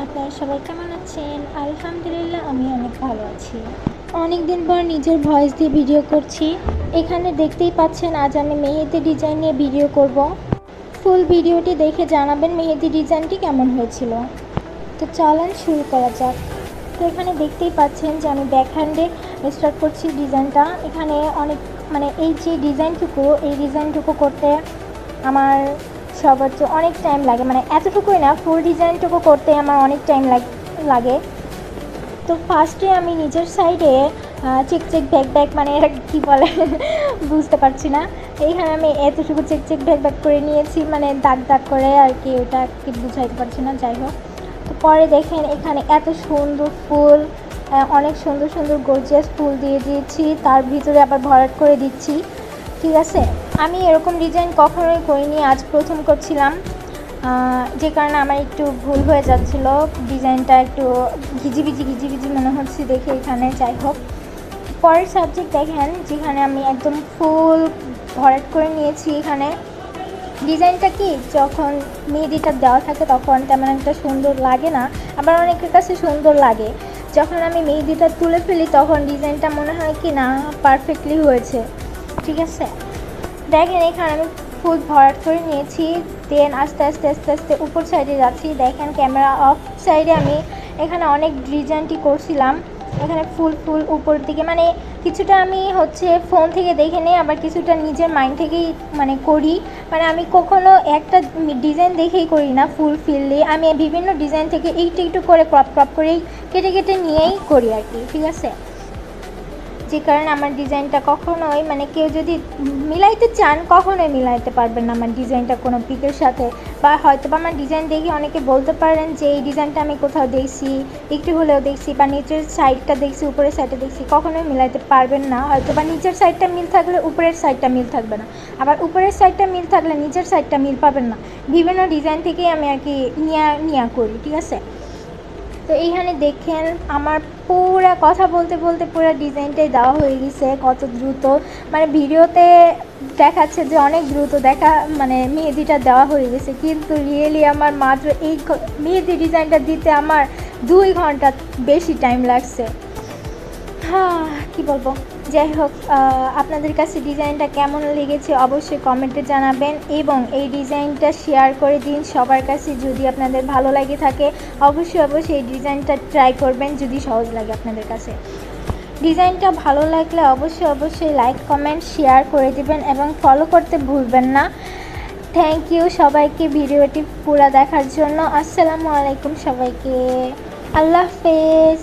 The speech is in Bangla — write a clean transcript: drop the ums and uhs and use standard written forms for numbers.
আপনারা সবাই কেমন আছেন? আলহামদুলিল্লাহ আমি অনেক ভালো আছি। অনেক দিন পর নিজের ভয়েস দিয়ে ভিডিও করছি। এখানে দেখতেই পাচ্ছেন আজ আমি মেহেদি ডিজাইন নিয়ে ভিডিও করব। ফুল ভিডিওটি দেখে জানাবেন মেহেদি ডিজাইনটি কেমন হয়েছিল। তো চলেন শুরু করা যাক। তো এখানে দেখতেই পাচ্ছেন যে আমি ব্যাক হ্যান্ডে স্টার্ট করছি ডিজাইনটা। এখানে অনেক এই যে ডিজাইনটুকু করতে আমার সর্বোচ্চ অনেক টাইম লাগে, এতটুকুই না, ফুল ডিজাইনটুকু করতে আমার অনেক টাইম লাগে। তো ফার্স্টে আমি নিচের সাইডে চেক ব্যাক এটা কী বলে বুঝতে পারছি না। এইখানে আমি এতটুকু চেক ব্যাক করে নিয়েছি, দাগ করে আর কি, ওটা কি বুঝাইতে পারছি না, যাই হোক। তো পরে দেখেন এখানে এত সুন্দর ফুল, অনেক সুন্দর গর্জিয়াস ফুল দিয়ে দিয়েছি, তার ভিতরে আবার ভরাট করে দিচ্ছি। ঠিক আছে, আমি এরকম ডিজাইন কখনোই করিনি, আজ প্রথম করছিলাম, যে কারণে আমার একটু ভুল হয়ে যাচ্ছিলো, ডিজাইনটা একটু ঘিজিবিজি মনে হচ্ছে দেখে এখানে। যাই হোক, পরের সাবজেক্ট দেখেন যেখানে আমি একদম ফুল ভরাট করে নিয়েছি। এখানে ডিজাইনটা কি যখন মেহেদিটা দেওয়া থাকে তখন তেমন একটা সুন্দর লাগে না, আবার অনেকের কাছে সুন্দর লাগে। যখন আমি মেহেদিটা তুলে ফেলি তখন ডিজাইনটা মনে হয় কি না পারফেক্টলি হয়েছে। ঠিক আছে, দেখেন এখানে আমি ফুল ভরাট করে নিয়েছি, দেন আস্তে আস্তে উপর সাইডে যাচ্ছি। দেখেন ক্যামেরা অফ সাইডে আমি এখানে অনেক ডিজাইনটি করছিলাম। এখানে ফুল উপর দিকে, কিছুটা আমি ফোন থেকে দেখে নিই, আবার কিছুটা নিজের মাইন্ড থেকেই করি। আমি কখনো একটা ডিজাইন দেখেই করি না ফুল ফিললি, আমি বিভিন্ন ডিজাইন থেকে একটু করে ক্রপ করেই কেটে নিয়েই করি আর কি। ঠিক আছে, যে কারণে আমার ডিজাইনটা কখনোই কেউ যদি মিলাইতে চান কখনোই মিলাইতে পারবেন না আমার ডিজাইনটা কোনো পিকের সাথে। বা হয়তো বা আমার ডিজাইন দেখে অনেকে বলতে পারেন যে এই ডিজাইনটা আমি কোথাও দেখছি, একটু হলেও দেখছি, বা নিচের সাইডটা দেখছি, উপরের সাইডটা দেখছি, কখনোই মিলাইতে পারবেন না। হয়তো বা নিচের সাইডটা মিল থাকলে উপরের সাইডটা মিল থাকবে না, আবার উপরের সাইডটা মিল থাকলে নিচের সাইডটা মিল পাবেন না। বিভিন্ন ডিজাইন থেকেই আমি আর কি নিয়া করি। ঠিক আছে, তো এইখানে দেখেন আমার পুরা কথা বলতে পুরো ডিজাইনটাই দেওয়া হয়ে গেছে। কত দ্রুত, ভিডিওতে দেখাচ্ছে যে অনেক দ্রুত মেহেদিটা দেওয়া হয়ে গেছে, কিন্তু রিয়েলি আমার মাত্র এই মেহেদি ডিজাইনটা দিতে আমার 2 ঘন্টা বেশি টাইম লাগছে। হ্যাঁ, কী বলবো, যাই হোক, আপনাদের কাছে ডিজাইনটা কেমন লেগেছে অবশ্যই কমেন্টে জানাবেন, এবং এই ডিজাইনটা শেয়ার করে দিন সবার কাছে। যদি আপনাদের ভালো লাগে থাকে অবশ্যই এই ডিজাইনটা ট্রাই করবেন, যদি সহজ লাগে আপনাদের কাছে। ডিজাইনটা ভালো লাগলে অবশ্যই লাইক কমেন্ট শেয়ার করে দিবেন এবং ফলো করতে ভুলবেন না। থ্যাংক ইউ সবাইকে ভিডিওটি পুরো দেখার জন্য। আসসালামু আলাইকুম সবাইকে, আল্লাহ হাফেজ।